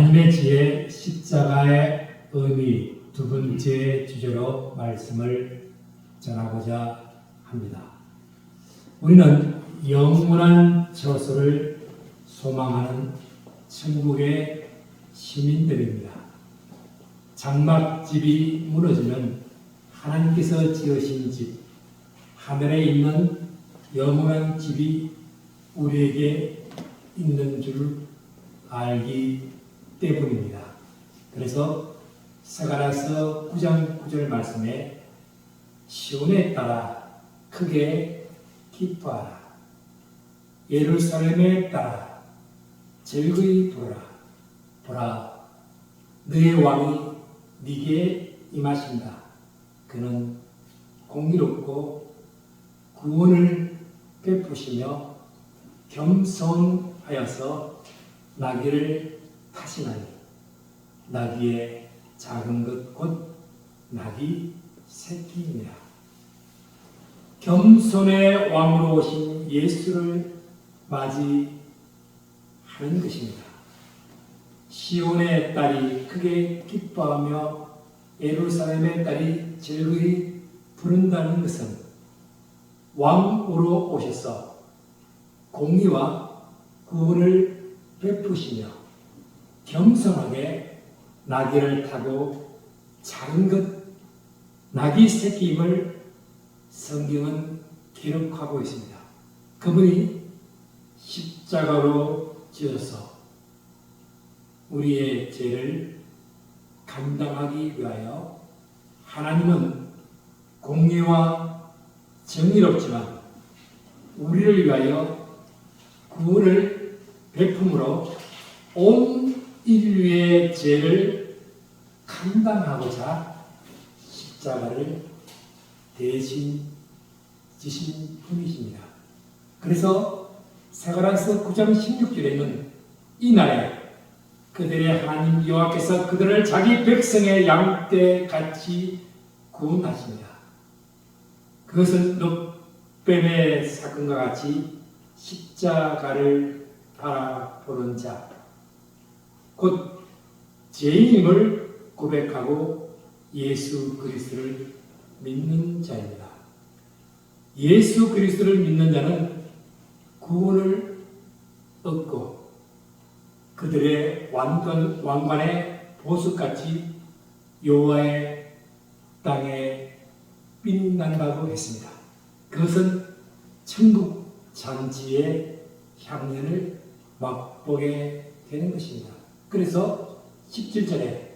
하나님의 지혜 십자가의 의미 두 번째 주제로 말씀을 전하고자 합니다. 우리는 영원한 처소를 소망하는 천국의 시민들입니다. 장막집이 무너지면 하나님께서 지으신 집, 하늘에 있는 영원한 집이 우리에게 있는 줄 알기 때문입니다. 그래서 스가랴서 9장 9절 말씀에 시온에 따라 크게 기뻐하라. 예루살렘에 따라 즐거이 부르라. 보라, 너의 왕이 네게 임하신다. 그는 공의롭고 구원을 베푸시며 겸손하여서 나귀를 타시나니 나귀의 작은 것 곧 나귀 새끼이니라. 겸손의 왕으로 오신 예수를 맞이하는 것입니다. 시온의 딸이 크게 기뻐하며 예루살렘의 딸이 즐거이 부른다는 것은 왕으로 오셔서 공의와 구원을 베푸시며 겸손하게 나귀를 타고 작은 것 나귀 새끼임을 성경은 기록하고 있습니다. 그분이 십자가로 지어서 우리의 죄를 감당하기 위하여 하나님은 공의와 정의롭지만 우리를 위하여 구원을 베품으로 온 인류의 죄를 감당하고자 십자가를 대신 지신 분이십니다. 그래서 스가랴서 9장 16절에는 이날에 그들의 하나님 여호와께서 그들을 자기 백성의 양떼같이 구원하십니다. 그것은 롯뱀의 사건과 같이 십자가를 바라보는 자, 곧 죄인임을 고백하고 예수 그리스도를 믿는 자입니다. 예수 그리스도를 믿는 자는 구원을 얻고 그들의 왕관의 보석같이 여호와의 땅에 빛난다고 했습니다. 그것은 천국 잔치의 향연을 맛보게 되는 것입니다. 그래서 17절에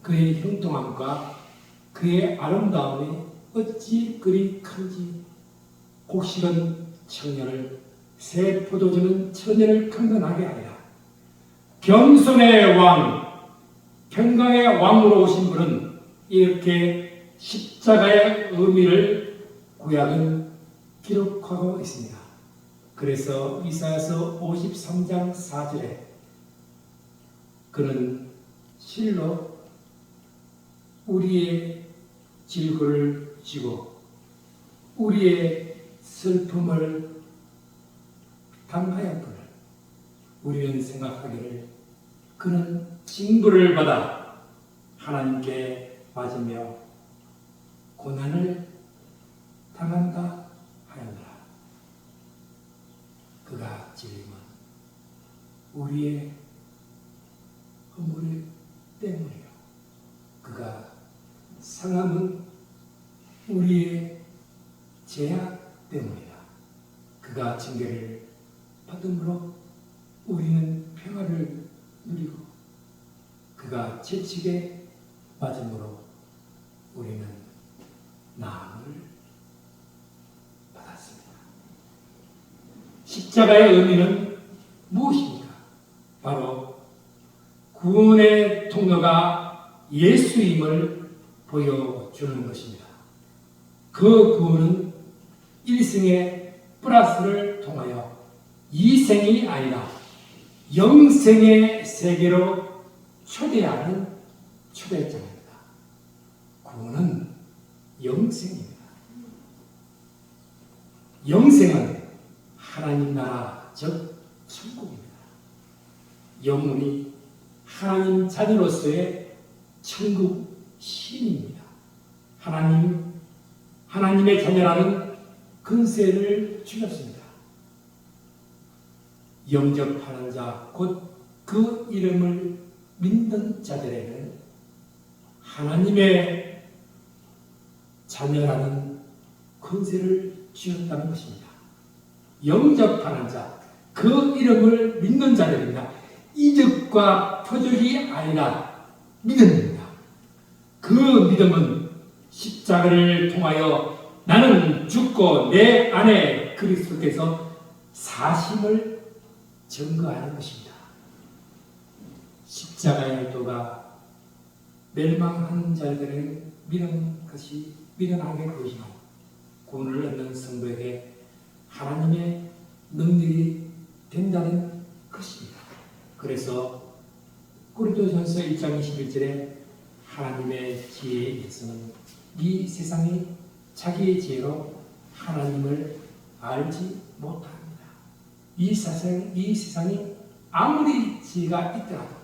그의 형통함과 그의 아름다움이 어찌 그리 큰지 곡식은 청년을 새 포도주는 처녀를 강건하게 하리라. 겸손의 왕, 평강의 왕으로 오신 분은 이렇게 십자가의 의미를 구약은 기록하고 있습니다. 그래서 이사야서 53장 4절에 그는 실로 우리의 질고를 지고 우리의 슬픔을 당하였거늘 우리는 생각하기를 그는 징벌을 받아 하나님께 맞으며 고난을 당한다 하였노라. 그가 찔림은 우리의 허물 때문이요 그가 상함은 우리의 죄악 때문이다. 그가 징계를 받음으로 우리는 평화를 누리고 그가 채찍에 맞음으로 우리는 나음을 받았습니다. 십자가의 의미는 무엇입니까? 바로 구원의 통로가 예수임을 보여주는 것입니다. 그 구원은 일생의 플러스를 통하여 이생이 아니라 영생의 세계로 초대하는 초대장입니다. 구원은 영생입니다. 영생은 하나님 나라 즉 천국입니다. 영혼이 하나님 자녀로서의 천국 시민입니다. 하나님의 자녀라는 근세를 주셨습니다. 영접하는 자, 곧 그 이름을 믿는 자들에게는 하나님의 자녀라는 근세를 주셨다는 것입니다. 영접하는 자, 그 이름을 믿는 자들입니다. 이적과 표적이 아니라 믿음입니다. 그 믿음은 십자가를 통하여 나는 죽고 내 안에 그리스도께서 사심을 증거하는 것입니다. 십자가의 도가 멸망한 자들에게 미련하게 보이지만 구원을 얻는 성도에게 하나님의 능력이 된다는 것입니다. 그래서 고린도전서 1장 21절에 하나님의 지혜에 의해서는 이 세상이 자기의 지혜로 하나님을 알지 못합니다. 이 세상이 아무리 지혜가 있더라도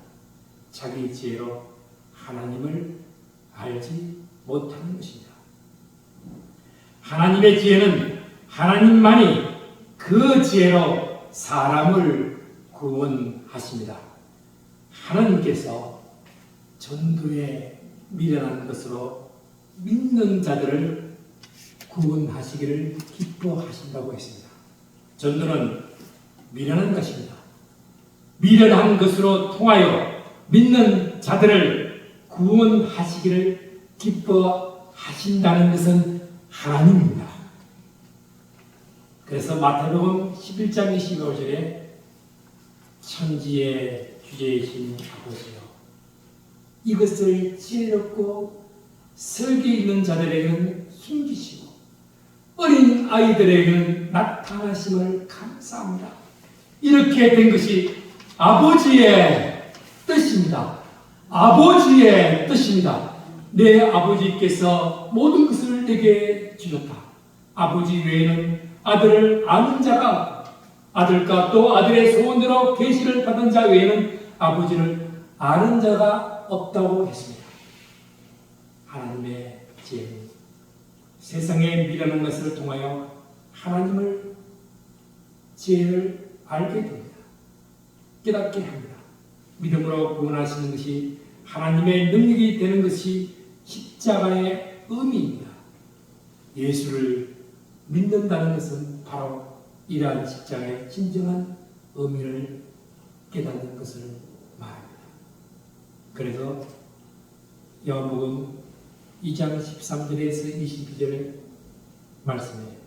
자기 지혜로 하나님을 알지 못하는 것입니다. 하나님의 지혜는 하나님만이 그 지혜로 사람을 구원하십니다. 하나님께서 전도에 미련한 것으로 믿는 자들을 구원하시기를 기뻐하신다고 했습니다. 전도는 미련한 것입니다. 미련한 것으로 통하여 믿는 자들을 구원하시기를 기뻐하신다는 것은 하나님입니다. 그래서 마태복음 11장 25절에 천지의 주제이신 아버지여 이것을 지혜롭고 설계 있는 자들에게는 숨기시고 어린 아이들에게는 나타나심을 감사합니다. 이렇게 된 것이 아버지의 뜻입니다. 아버지의 뜻입니다. 내 아버지께서 모든 것을 내게 주셨다. 아버지 외에는 아들을 아는 자가 아들과 또 아들의 소원대로 계시를 받은 자 외에는 아버지를 아는 자가 없다고 했습니다. 하나님의 지혜는 세상에 미련한 것을 통하여 하나님을 지혜를 알게 됩니다. 깨닫게 합니다. 믿음으로 구원하시는 것이 하나님의 능력이 되는 것이 십자가의 의미입니다. 예수를 믿는다는 것은 바로 이러한 십자가의 진정한 의미를 깨닫는 것을 말합니다. 그래서 요한복음 2장 13절에서 22절의 말씀에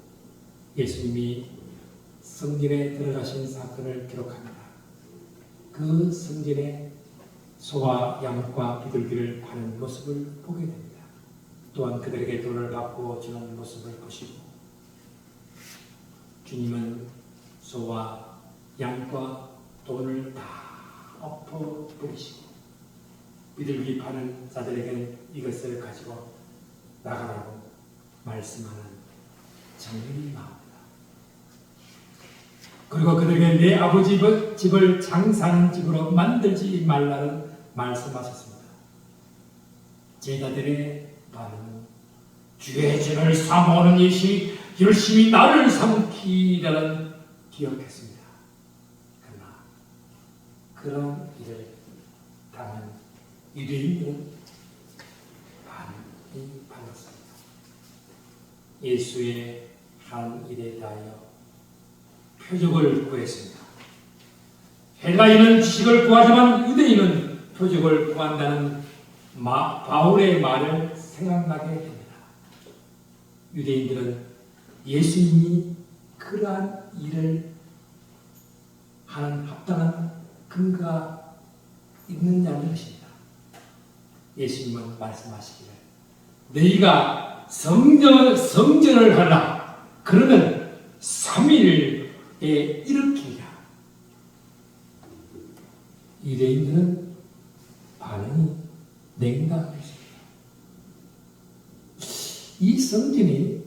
예수님이 성전에 들어가신 사건을 기록합니다. 그 성전에 소와 양과 비둘기를 파는 모습을 보게 됩니다. 또한 그들에게 돈을 받고 주는 모습을 보시고 주님은 소와 양과 돈을 다 엎어버리시고 비둘기 파는 자들에게는 이것을 가지고 나가라고 말씀하는 장면이 나옵니다. 그리고 그들에게 내 아버지 집을 장사하는 집으로 만들지 말라는 말씀하셨습니다. 제자들의 반응은 주의 죄를 사모하는 이시 열심히 나를 삼키라는 기억했습니다. 그러나 그런 일을 당한 유대인들은 반응이 받았습니다. 예수의 한 일에 대하여 표적을 구했습니다. 헬라인은 지식을 구하지만 유대인은 표적을 구한다는 바울의 말을 생각나게 됩니다. 유대인들은 예수님이 그러한 일을 하는 합당한 근거가 있느냐는 것입니다. 예수님은 말씀하시기를 너희가 성전을 하라. 그러면 3일에 일으키라. 유대인들은 반응이 냉담했습니다. 이 성전이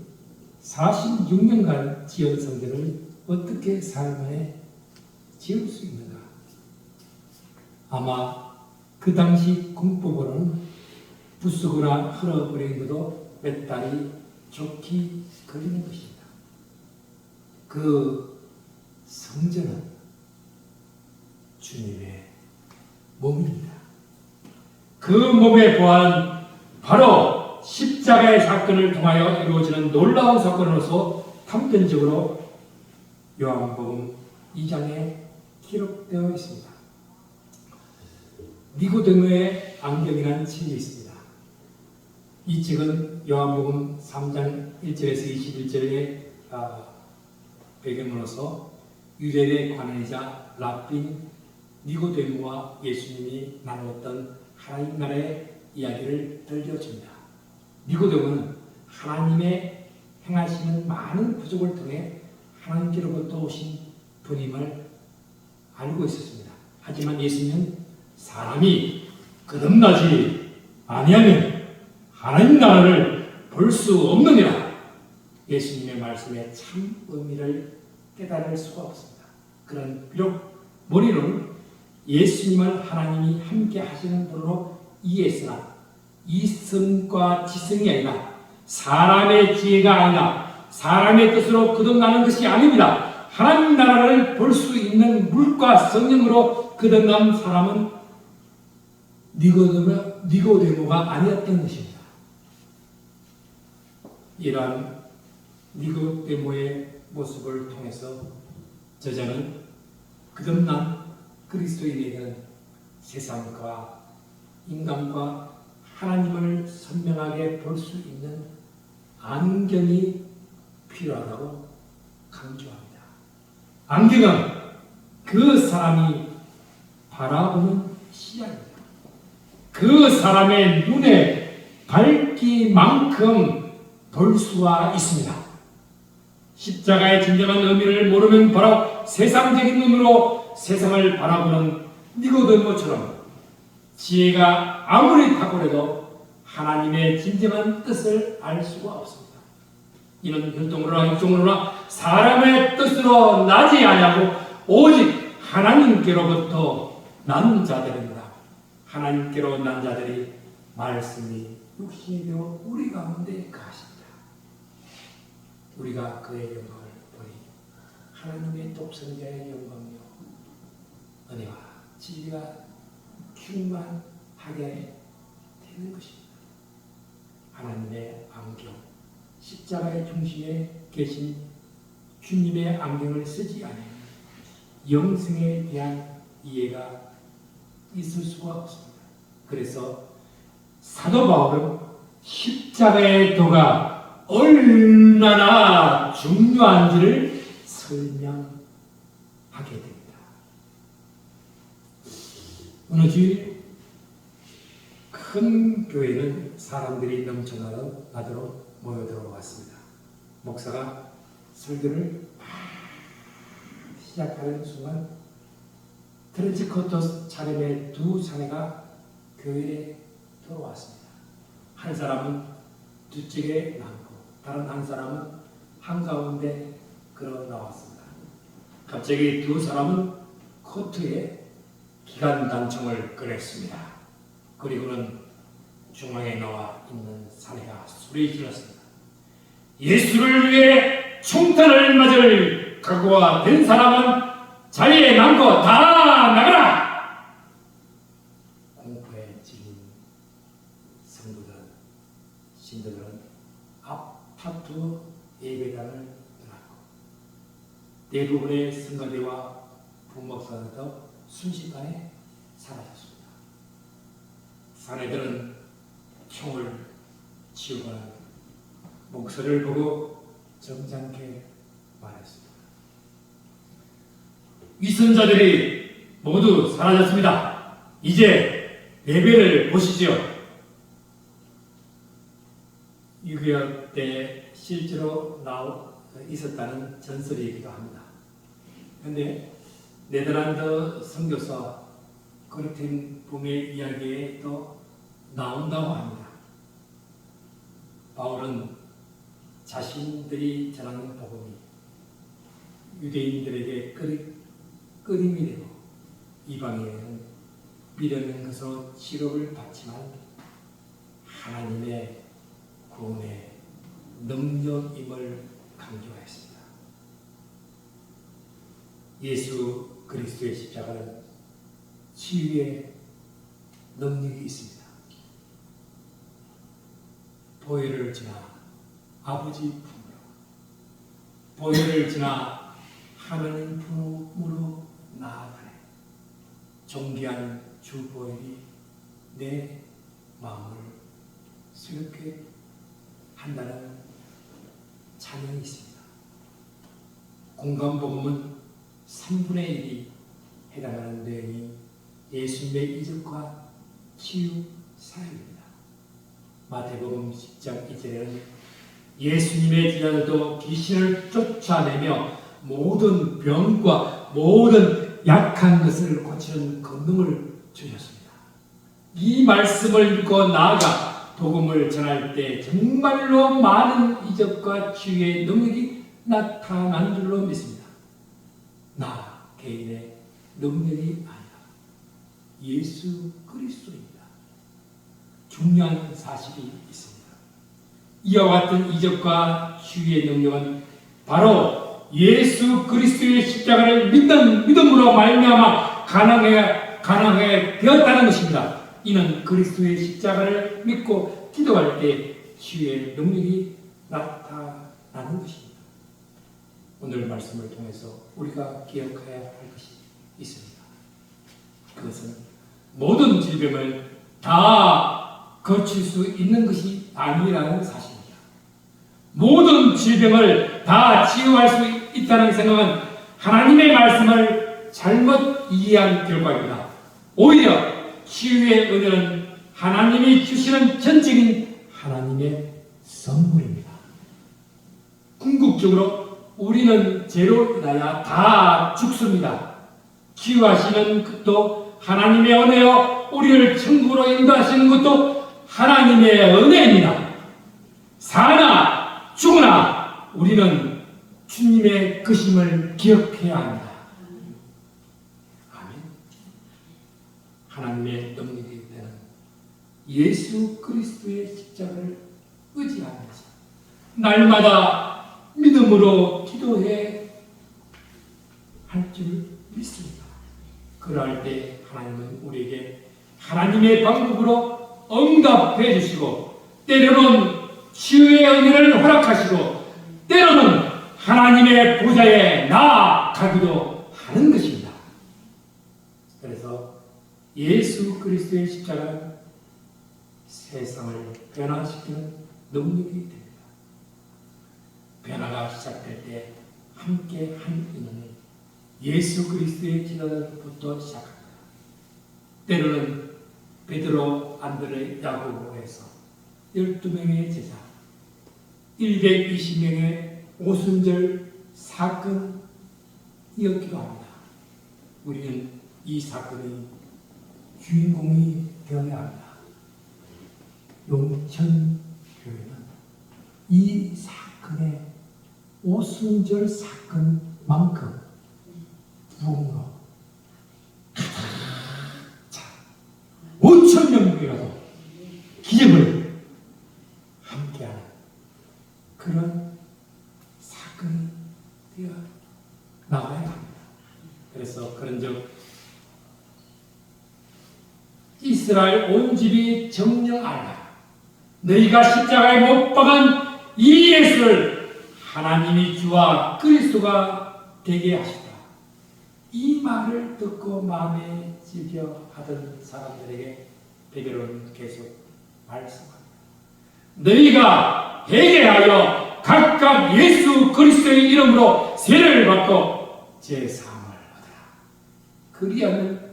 46년간 지은 성전을 어떻게 사흘 만에 지을 수 있는가? 아마 그 당시 공법으로는 부수거나 흘러버리는 것도 몇 달이 좋게 걸리는 것입니다. 그 성전은 주님의 몸입니다. 그 몸의 부활은 바로 십자가의 사건을 통하여 이루어지는 놀라운 사건으로서 단편적으로 요한복음 2장에 기록되어 있습니다. 니고데모의 안경이라는 책이 있습니다. 이 책은 요한복음 3장 1절에서 21절의 배경으로서 유대인의 관원이자 랍빈 니고데모와 예수님이 나누었던 하나님 나라의 이야기를 들려줍니다. 니고데모는 하나님의 행하시는 많은 부족을 통해 하나님께로부터 오신 분임을 알고 있었습니다. 하지만 예수님은 사람이 거듭나지 아니하면 하나님 나라를 볼 수 없느니라. 예수님의 말씀의 참 의미를 깨달을 수가 없습니다. 그런 비록 머리로는 예수님을 하나님이 함께 하시는 분으로 이해했으나 이성과 지성이 아니라 사람의 지혜가 아니라 사람의 뜻으로 거듭나는 것이 아닙니다. 하나님 나라를 볼 수 있는 물과 성령으로 거듭난 사람은 니고데모가 아니었던 것입니다. 이러한 니고데모의 모습을 통해서 저자는 거듭난 그리스도인에게는 세상과 인간과 하나님을 선명하게 볼 수 있는 안경이 필요하다고 강조합니다. 안경은 그 사람이 바라보는 시야입니다. 그 사람의 눈에 밝기만큼 볼 수가 있습니다. 십자가의 진정한 의미를 모르면 바로 세상적인 눈으로 세상을 바라보는 니고데모처럼 지혜가 아무리 탁월해도 하나님의 진정한 뜻을 알 수가 없습니다. 이는 혈통으로나 육종으로나 사람의 뜻으로 나지 아니하고 오직 하나님께로부터 난 자들입니다. 하나님께로 난 자들이 말씀이 육신이 되어 우리 가운데 가십니다. 우리가 그의 영광을 보니 하나님의 독생자의 영광이요 은혜와 진리가 충만하게 되는 것입니다. 하나님의 안경, 십자가의 중심에 계신 주님의 안경을 쓰지 않으면 영생에 대한 이해가 있을 수가 없습니다. 그래서 사도 바울은 십자가의 도가 얼마나 중요한지를 설명하게 됩니다. 어느 주일 큰 교회는 사람들이 넘쳐나도록 모여들어왔습니다. 목사가 설교를 시작하는 순간 트렌치코트 차림의 두 사내가 교회에 들어왔습니다. 한 사람은 뒤쪽에 남고 다른 한 사람은 한가운데 걸어 나왔습니다. 갑자기 두 사람은 코트에 기관 단총을 꺼냈습니다. 그리고는 중앙에 나와 있는 사내가 소리 질렀습니다. 예수를 위해 총탄을 맞을 각오가 된 사람은 자리에 남고 다 나가라! 공포에 질린 신도들은 아파트 예배당을 떠났고 대부분의 성가대와 부목사들도 순식간에 사라졌습니다. 사내들은 총을 치우거나 목소리를 보고 점잖게 말했습니다. 위선자들이 모두 사라졌습니다. 이제 예배를 보시죠. 6.25 때 실제로 있었다는 전설이기도 합니다. 그런데 네덜란드 선교사 거르텐 붐의 이야기에 또 나온다고 합니다. 바울은 자신들이 전하는 복음이 유대인들에게 끓임이 되고 이방인에게는 믿음인 것으로 취급을 받지만 하나님의 구원의 능력임을 강조했습니다. 예수 그리스도의 십자가는 치유의 능력이 있습니다. 보혈을 지나 아버지 품으로, 보혈을 지나 하나님 품으로 나아가네. 존귀한 주 보혈이 내 마음을 새롭게 한다는 찬양이 있습니다. 공간복음은 3분의 1이 해당하는 내용이 예수님의 이적과 치유 사역입니다. 마태복음 10장 2절에는 예수님의 제자들도 귀신을 쫓아내며 모든 병과 모든 약한 것을 고치는 권능을 주셨습니다. 이 말씀을 읽고 나아가 복음을 전할 때 정말로 많은 이적과 치유의 능력이 나타난 줄로 믿습니다. 나 개인의 능력이 아니라 예수 그리스도입니다. 중요한 사실이 있습니다. 이와 같은 이적과 치유의 능력은 바로 예수 그리스도의 십자가를 믿는 믿음으로 말미암아 가능하게 되었다는 것입니다. 이는 그리스도의 십자가를 믿고 기도할 때 치유의 능력이 나타나는 것입니다. 오늘 말씀을 통해서 우리가 기억해야 할 것이 있습니다. 그것은 모든 질병을 다 거칠 수 있는 것이 아니라는 사실입니다. 모든 질병을 다 치유할 수 있다는 생각은 하나님의 말씀을 잘못 이해한 결과입니다. 오히려 치유의 은혜는 하나님이 주시는 전적인 하나님의 선물입니다. 궁극적으로 우리는 죄로 인하여 다 죽습니다. 치유하시는 것도 하나님의 은혜요, 우리를 천국으로 인도하시는 것도 하나님의 은혜입니다. 사나 죽으나 우리는 주님의 그심을 기억해야 합니다. 아멘. 하나님의 능력이 되는 예수 그리스도의 십자가를 의지하면서 날마다 믿음으로 기도해 할 줄 믿습니다. 그럴 때 하나님은 우리에게 하나님의 방법으로 응답해 주시고 때로는 치유의 은혜를 허락하시고 때로는 하나님의 보좌에 나아가기도 하는 것입니다. 그래서 예수 그리스도의 십자가는 세상을 변화시키는 능력이 됩니다. 변화가 시작될 때 함께 한 인원이 예수 그리스도의 제자들부터 시작합니다. 때로는 베드로, 안드레, 야고보에서 12명의 제자, 120명의 오순절 사건이었기도 합니다. 우리는 이 사건의 주인공이 되어야 합니다. 용천교회는 이 사건의 오순절 사건만큼 부흥으로 가득 차 5,000명이라도 기적을 함께하는 그런 사건이 되어 나와야 합니다. 그래서 그런즉 이스라엘 온 집이 정령하라. 너희가 십자가에 못 박은 이 예수를 하나님이 주와 그리스도가 되게 하시다. 이 말을 듣고 마음에 즐겨 하던 사람들에게 베드로는 계속 말씀합니다. 너희가 회개하여 각각 예수 그리스도의 이름으로 세례를 받고 제사함을 받으라. 그리하면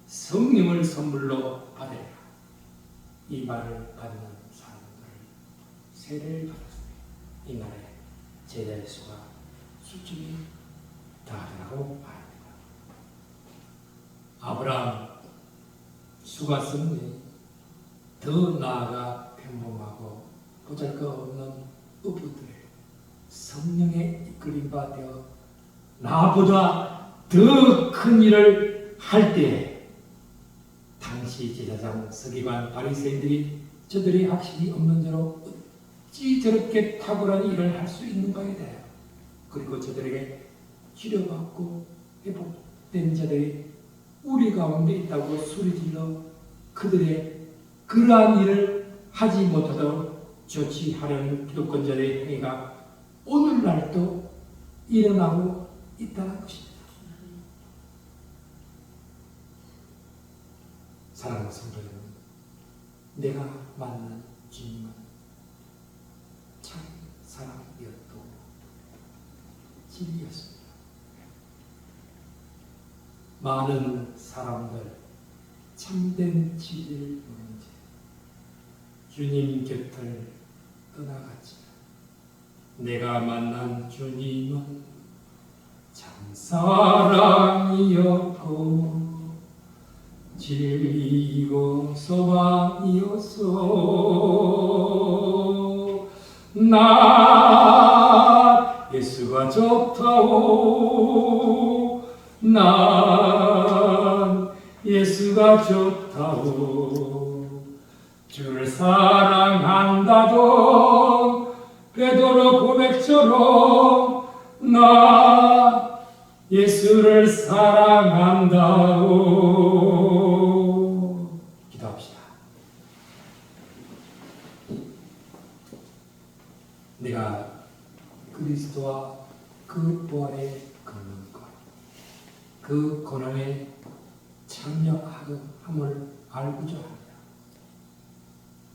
성령을 선물로 받으라. 이 말을 받는 사람들 세례를 받았습니다. 이날에 제자의 수가 수천이 다하더라고 말합니다. 아브라함 수가 성령이 더 나아가 평범하고 보잘것없는 어부들 성령의 이끌림바 되어 나보다 더 큰 일을 할 때 당시 제사장, 서기관, 바리새인들이 저들의 학식이 없는 자로 어찌 저렇게 탁월한 일을 할 수 있는가에 대하여, 그리고 저들에게 치료받고 회복된 자들이 우리 가운데 있다고 소리질러 그들의 그러한 일을 하지 못하도록 조치하려는 기독권자들의 행위가 오늘날도 일어나고 있다는 것입니다. 사랑하는 성도 여러분, 내가 만난 주님은 참 사랑이었고 진리였습니다. 많은 사람들 참된 진리를 모른 채 주님 곁을 떠나갔지만 내가 만난 주님은 참 사랑이었고 진리이고 소망이었어. 나 예수가 좋다오. 난 예수가 좋다오. 주를 사랑한다던 베드로 고백처럼 나 예수를 사랑한다오. 기도합시다. 내가 그리스도와 그 부활의 근원과 그 고난에 참여함을 알고자 합니다.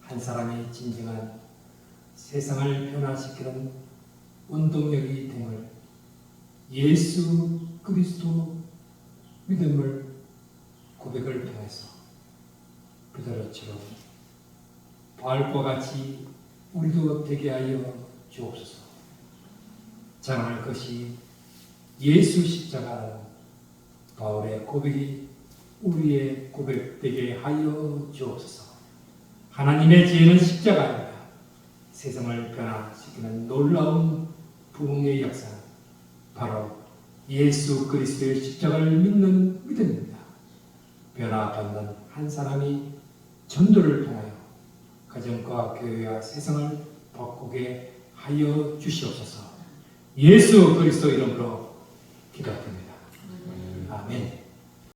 한 사람의 진정한 세상을 변화시키는 운동력이 됨을 예수 그리스도 믿음을 고백을 통해서 베드로처럼 바울과 같이 우리도 되게 하여 주옵소서. 자랑할 것이 예수 십자가라는 바울의 고백이 우리의 고백되게 하여 주옵소서. 하나님의 지혜는 십자가입니다. 세상을 변화시키는 놀라운 부흥의 역사는 바로 예수 그리스도의 십자가를 믿는 믿음입니다. 변화받는 한 사람이 전도를 통하여 가정과 교회와 세상을 바꾸게 하여 주시옵소서. 예수 그리스도 이름으로 기도합니다.